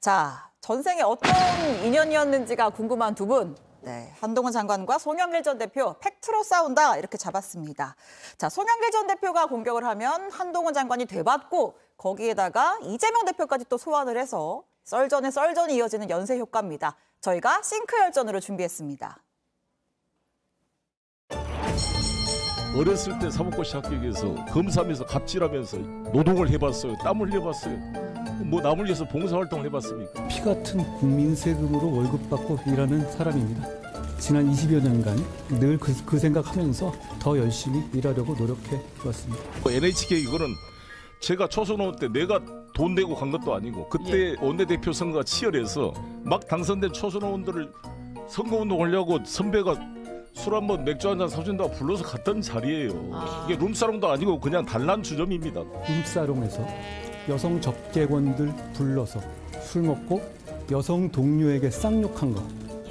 자, 전생에 어떤 인연이었는지가 궁금한 두 분. 네, 한동훈 장관과 송영길 전 대표 팩트로 싸운다 이렇게 잡았습니다. 자, 송영길 전 대표가 공격을 하면 한동훈 장관이 되받고 거기에다가 이재명 대표까지 또 소환을 해서 썰전에 썰전이 이어지는 연쇄 효과입니다. 저희가 싱크 열전으로 준비했습니다. 어렸을 때 사법고시 합격해서 검사하면서 갑질하면서 노동을 해봤어요. 땀을 흘려봤어요. 뭐 남을 위해서 봉사활동을 해봤습니까? 피 같은 국민 세금으로 월급 받고 일하는 사람입니다. 지난 20여 년간 늘 그 생각하면서 더 열심히 일하려고 노력해 왔습니다. NHK 이거는 제가 초선호 때 내가 돈 내고 간 것도 아니고 그때 원내대표 선거가 치열해서 막 당선된 초선호원들을 선거운동하려고 선배가 술 한 번 맥주 한 잔 사준다고 불러서 갔던 자리예요. 이게 룸사롱도 아니고 그냥 단란 주점입니다. 룸사롱에서 여성 접객원들 불러서 술 먹고 여성 동료에게 쌍욕한 거,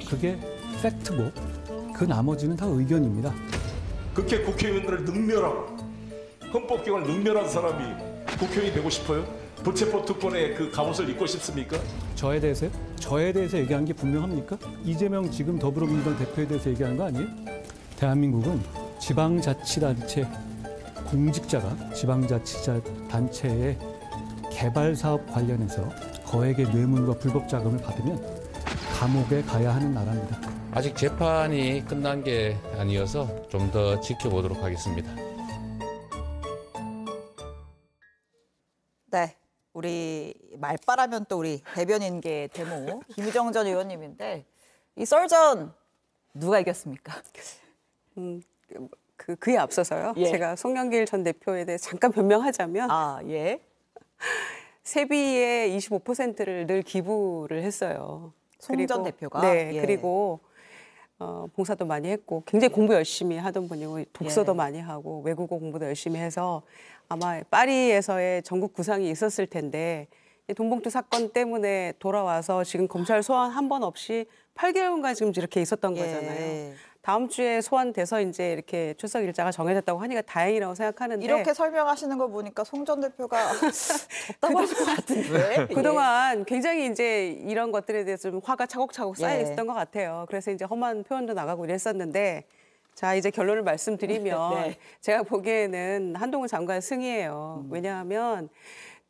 그게 팩트고 그 나머지는 다 의견입니다. 그렇게 국회의원들을 능멸하고 헌법기관을 능멸한 사람이 국회의원이 되고 싶어요? 불체포 특권의 그 갑옷을 입고 싶습니까? 저에 대해서요? 저에 대해서 얘기한 게 분명합니까? 이재명 지금 더불어민주당 대표에 대해서 얘기하는 거 아니에요? 대한민국은 지방자치단체 공직자가 지방자치단체의 개발 사업 관련해서 거액의 뇌물과 불법 자금을 받으면 감옥에 가야 하는 나라입니다. 아직 재판이 끝난 게 아니어서 좀 더 지켜보도록 하겠습니다. 네, 우리 말바라면 또 우리 대변인계 데모 김유정 전 의원님인데 이 썰전 누가 이겼습니까? 그에 앞서서요. 제가 송영길 전 대표에 대해 잠깐 변명하자면 세비의 25%를 늘 기부를 했어요. 송 전 대표가? 네, 그리고 봉사도 많이 했고 굉장히 공부 열심히 하던 분이고 독서도 많이 하고 외국어 공부도 열심히 해서 아마 파리에서의 전국 구상이 있었을 텐데 돈봉투 사건 때문에 돌아와서 지금 검찰 소환 한 번 없이 8개월간 지금 이렇게 있었던 거잖아요. 다음 주에 소환돼서 이제 이렇게 출석 일자가 정해졌다고 하니까 다행이라고 생각하는데 이렇게 설명하시는 거 보니까 송 전 대표가 졌다고 할 것 같은데 그동안 굉장히 이제 이런 것들에 대해서 좀 화가 차곡차곡 쌓여 있었던 것 같아요. 그래서 이제 험한 표현도 나가고 이랬었는데 자 이제 결론을 말씀드리면 제가 보기에는 한동훈 장관 승이에요. 왜냐하면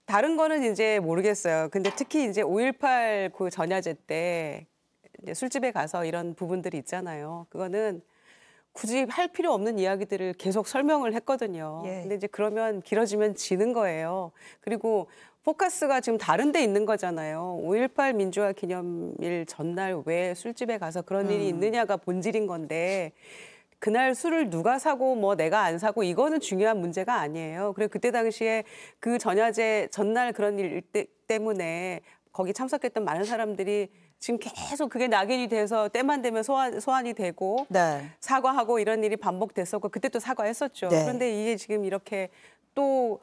다른 거는 이제 모르겠어요. 근데 특히 이제 5.18 그 전야제 때 이제 술집에 가서 이런 부분들이 있잖아요. 그거는 굳이 할 필요 없는 이야기들을 계속 설명을 했거든요. 근데 이제 그러면 길어지면 지는 거예요. 그리고 포커스가 지금 다른 데 있는 거잖아요. 5.18 민주화 기념일 전날 왜 술집에 가서 그런 일이 있느냐가 본질인 건데 그날 술을 누가 사고 뭐 내가 안 사고 이거는 중요한 문제가 아니에요. 그리고 그때 당시에 그 전야제 전날 그런 일 때문에 거기 참석했던 많은 사람들이 지금 계속 그게 낙인이 돼서 때만 되면 소환이 되고 사과하고 이런 일이 반복됐었고 그때 또 사과했었죠. 그런데 이게 지금 이렇게 또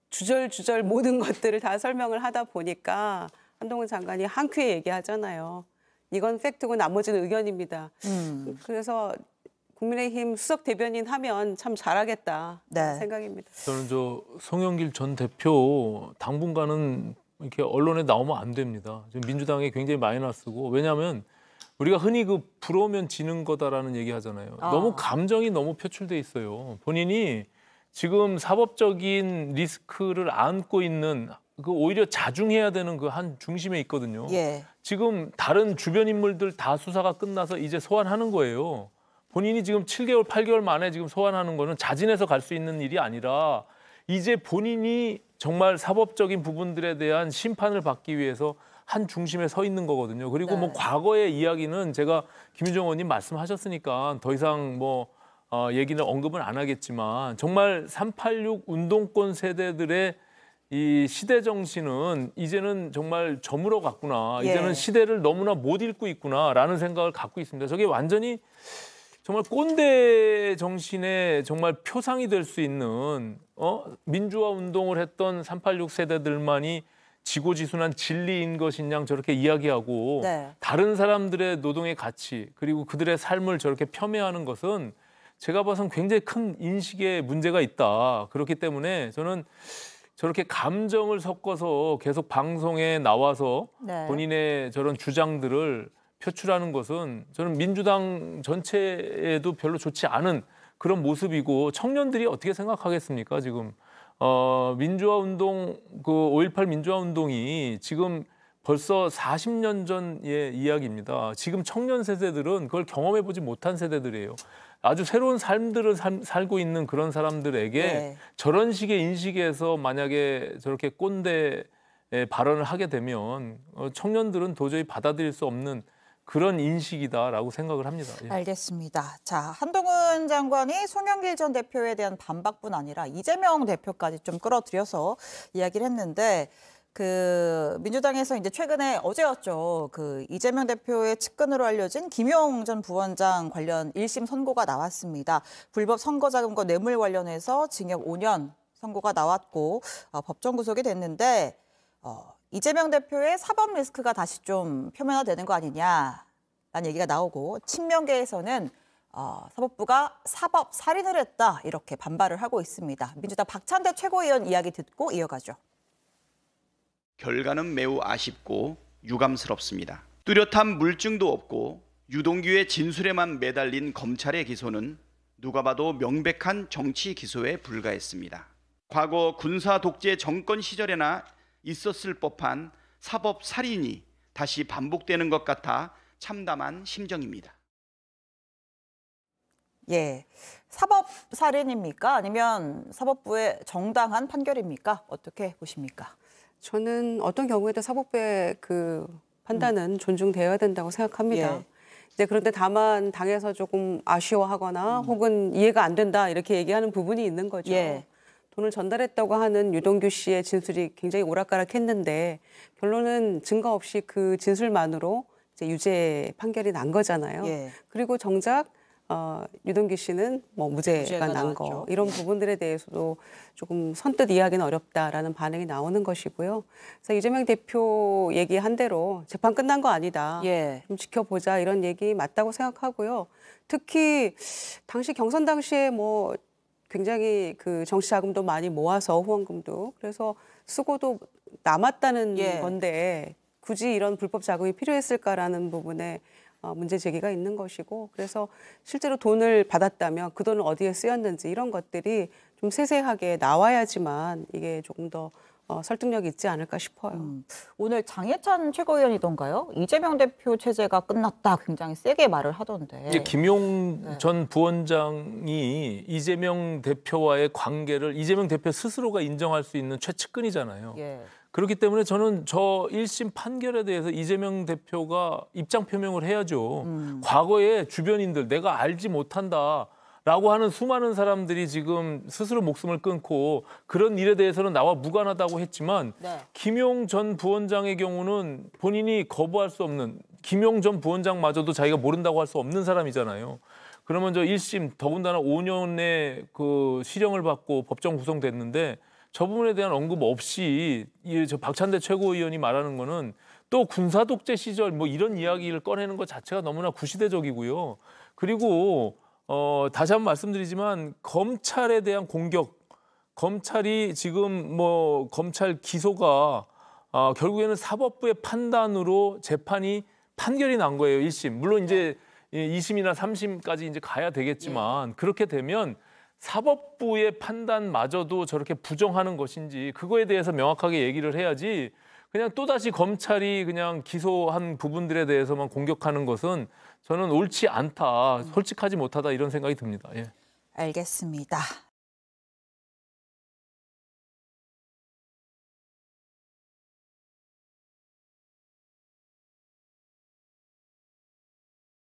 주절주절 모든 것들을 다 설명을 하다 보니까 한동훈 장관이 한 큐에 얘기하잖아요. 이건 팩트고 나머지는 의견입니다. 그래서 국민의힘 수석 대변인 하면 참 잘하겠다 생각입니다. 저는 송영길 전 대표 당분간은 이렇게 언론에 나오면 안 됩니다. 지금 민주당에 굉장히 마이너스고 왜냐하면 우리가 흔히 부러우면 지는 거다라는 얘기 하잖아요. 너무 감정이 너무 표출돼 있어요. 본인이 지금 사법적인 리스크를 안고 있는 오히려 자중해야 되는 그 한 중심에 있거든요. 지금 다른 주변 인물들 다 수사가 끝나서 이제 소환하는 거예요. 본인이 지금 7개월, 8개월 만에 지금 소환하는 거는 자진해서 갈 수 있는 일이 아니라 이제 본인이 정말 사법적인 부분들에 대한 심판을 받기 위해서 한 중심에 서 있는 거거든요. 그리고 뭐 과거의 이야기는 제가 김유정 의원님 말씀하셨으니까 더 이상 얘기는 언급은 안 하겠지만 정말 386 운동권 세대들의 이 시대 정신은 이제는 정말 저물어 갔구나. 이제는 시대를 너무나 못 읽고 있구나라는 생각을 갖고 있습니다. 저게 완전히 정말 꼰대 정신의 정말 표상이 될 수 있는 민주화 운동을 했던 386 세대들만이 지고지순한 진리인 것인 양 저렇게 이야기하고 다른 사람들의 노동의 가치 그리고 그들의 삶을 저렇게 폄훼하는 것은 제가 봐선 굉장히 큰 인식에 문제가 있다. 그렇기 때문에 저는 저렇게 감정을 섞어서 계속 방송에 나와서 네. 본인의 저런 주장들을 표출하는 것은 저는 민주당 전체에도 별로 좋지 않은 그런 모습이고 청년들이 어떻게 생각하겠습니까? 지금 민주화 운동 그 5.18 민주화 운동이 지금 벌써 40년 전의 이야기입니다. 지금 청년 세대들은 그걸 경험해 보지 못한 세대들이에요. 아주 새로운 삶들을 살고 있는 그런 사람들에게 네. 저런 식의 인식에서 만약에 저렇게 꼰대 발언을 하게 되면 청년들은 도저히 받아들일 수 없는 그런 인식이다라고 생각을 합니다. 예. 알겠습니다. 자, 한동훈 장관이 송영길 전 대표에 대한 반박뿐 아니라 이재명 대표까지 좀 끌어들여서 이야기를 했는데 그 민주당에서 이제 최근에 어제였죠. 그 이재명 대표의 측근으로 알려진 김용 전 부원장 관련 1심 선고가 나왔습니다. 불법 선거자금과 뇌물 관련해서 징역 5년 선고가 나왔고 법정 구속이 됐는데 이재명 대표의 사법 리스크가 다시 좀 표면화되는 거 아니냐라는 얘기가 나오고 친명계에서는 사법부가 사법 살인을 했다 이렇게 반발을 하고 있습니다. 민주당 박찬대 최고위원 이야기 듣고 이어가죠. 결과는 매우 아쉽고 유감스럽습니다. 뚜렷한 물증도 없고 유동규의 진술에만 매달린 검찰의 기소는 누가 봐도 명백한 정치 기소에 불과했습니다. 과거 군사 독재 정권 시절에나 있었을 법한 사법 살인이 다시 반복되는 것 같아 참담한 심정입니다. 예, 사법 살인입니까? 아니면 사법부의 정당한 판결입니까? 어떻게 보십니까? 저는 어떤 경우에도 사법부의 그 판단은 존중되어야 된다고 생각합니다. 예. 이제 그런데 다만 당에서 조금 아쉬워하거나 혹은 이해가 안 된다 이렇게 얘기하는 부분이 있는 거죠. 예. 돈을 전달했다고 하는 유동규 씨의 진술이 굉장히 오락가락했는데 결론은 증거 없이 그 진술만으로 이제 유죄 판결이 난 거잖아요. 예. 그리고 정작 유동규 씨는 뭐 무죄가 무죄가 난 나왔죠. 거 이런 부분들에 대해서도 조금 선뜻 이해하기는 어렵다라는 반응이 나오는 것이고요. 그래서 이재명 대표 얘기한 대로 재판 끝난 거 아니다. 예. 좀 지켜보자 이런 얘기 맞다고 생각하고요. 특히 당시 경선 당시에 뭐 굉장히 그 정치 자금도 많이 모아서 후원금도 그래서 쓰고도 남았다는 예. 건데 굳이 이런 불법 자금이 필요했을까라는 부분에 문제 제기가 있는 것이고 그래서 실제로 돈을 받았다면 그 돈을 어디에 쓰였는지 이런 것들이 좀 세세하게 나와야지만 이게 조금 더 설득력이 있지 않을까 싶어요. 오늘 장해찬 최고위원이던가요? 이재명 대표 체제가 끝났다 굉장히 세게 말을 하던데. 이제 김용 전 부원장이 이재명 대표와의 관계를 이재명 대표 스스로가 인정할 수 있는 최측근이잖아요. 예. 그렇기 때문에 저는 저 1심 판결에 대해서 이재명 대표가 입장 표명을 해야죠. 과거에 주변인들 내가 알지 못한다라고 하는 수많은 사람들이 지금 스스로 목숨을 끊고 그런 일에 대해서는 나와 무관하다고 했지만 네. 김용 전 부원장의 경우는 본인이 거부할 수 없는 김용 전 부원장마저도 자기가 모른다고 할 수 없는 사람이잖아요. 그러면 저 1심 더군다나 5년의 그 실형을 받고 법정 구성됐는데 저 부분에 대한 언급 없이 저 박찬대 최고위원이 말하는 거는 또 군사 독재 시절 뭐 이런 이야기를 꺼내는 것 자체가 너무나 구시대적이고요. 그리고 다시 한번 말씀드리지만 검찰에 대한 공격, 검찰이 지금 뭐 검찰 기소가 결국에는 사법부의 판단으로 재판이 판결이 난 거예요. 1심. 물론 이제 2심이나 3심까지 이제 가야 되겠지만 그렇게 되면 사법부의 판단마저도 저렇게 부정하는 것인지 그거에 대해서 명확하게 얘기를 해야지 그냥 또다시 검찰이 그냥 기소한 부분들에 대해서만 공격하는 것은 저는 옳지 않다, 솔직하지 못하다 이런 생각이 듭니다. 예. 알겠습니다.